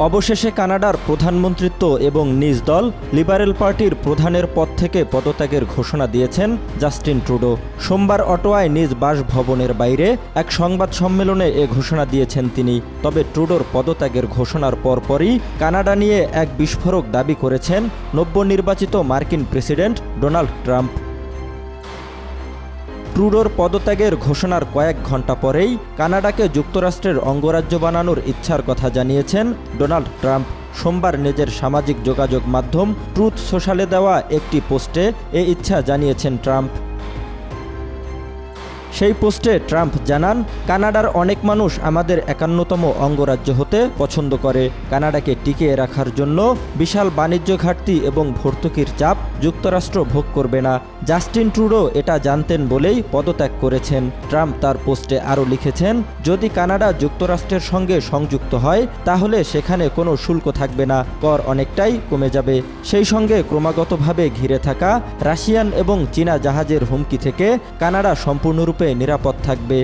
অবশেষে কানাডার প্রধানমন্ত্রিত্ব এবং নিজ দল লিবারেল পার্টির প্রধানের পদ থেকে পদত্যাগের ঘোষণা দিয়েছেন জাস্টিন ট্রুডো। সোমবার অটোয়ায় নিজ বাসভবনের বাইরে এক সংবাদ সম্মেলনে এ ঘোষণা দিয়েছেন তিনি। তবে ট্রুডোর পদত্যাগের ঘোষণার পরপরই কানাডা নিয়ে এক বিস্ফোরক দাবি করেছেন নবনির্বাচিত মার্কিন প্রেসিডেন্ট ডোনাল্ড ট্রাম্প। ট্রুডোর পদত্যাগের ঘোষণার কয়েক ঘণ্টা পরেই কানাডাকে যুক্তরাষ্ট্রের অঙ্গরাজ্য বানানোর ইচ্ছার কথা জানিয়েছেন ডোনাল্ড ট্রাম্প। সোমবার নিজের সামাজিক যোগাযোগ মাধ্যম ট্রুথ সোশ্যালে দেওয়া একটি পোস্টে এ ইচ্ছা জানিয়েছেন ট্রাম্প। সেই পোস্টে ট্রাম্প জানান, কানাডার অনেক মানুষ আমাদের ৫১তম অঙ্গরাজ্য হতে পছন্দ করে। কানাডাকে টিকিয়ে রাখার জন্য বিশাল বাণিজ্য ঘাটতি এবং ভর্তুকির চাপ যুক্তরাষ্ট্র ভোগ করবে না। জাস্টিন ট্রুডো এটা জানতেন বলেই পদত্যাগ করেছেন। ট্রাম্প তার পোস্টে আরও লিখেছেন, যদি কানাডা যুক্তরাষ্ট্রের সঙ্গে সংযুক্ত হয় তাহলে সেখানে কোনো শুল্ক থাকবে না, কর অনেকটাই কমে যাবে। সেই সঙ্গে ক্রমাগতভাবে ঘিরে থাকা রাশিয়ান এবং চীনা জাহাজের হুমকি থেকে কানাডা সম্পূর্ণরূপে নিরাপদ থাকবে।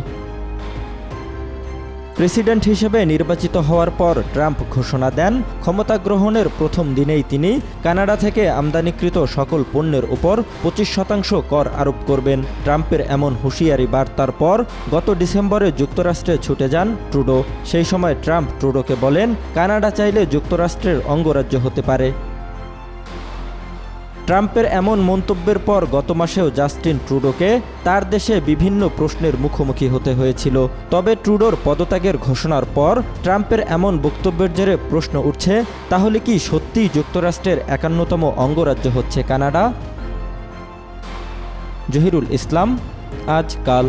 প্রেসিডেন্ট হিসেবে নির্বাচিত হওয়ার পর ট্রাম্প ঘোষণা দেন, ক্ষমতা গ্রহণের প্রথম দিনেই তিনি কানাডা থেকে আমদানিকৃত সকল পণ্যের উপর ২৫% কর আরোপ করবেন। ট্রাম্পের এমন হুঁশিয়ারি বার্তার পর গত ডিসেম্বরে যুক্তরাষ্ট্রে ছুটে যান ট্রুডো। সেই সময় ট্রাম্প ট্রুডোকে বলেন, কানাডা চাইলে যুক্তরাষ্ট্রের অঙ্গরাজ্য হতে পারে। ট্রাম্পের এমন মন্তব্যের পর গত মাসেও জাস্টিন ট্রুডোকে তার দেশে বিভিন্ন প্রশ্নের মুখোমুখি হতে হয়েছিল। তবে ট্রুডোর পদত্যাগের ঘোষণার পর ট্রাম্পের এমন বক্তব্যের জেরে প্রশ্ন উঠছে, তাহলে কি সত্যিই যুক্তরাষ্ট্রের ৫১তম অঙ্গরাজ্য হচ্ছে কানাডা? জহিরুল ইসলাম, আজ কাল।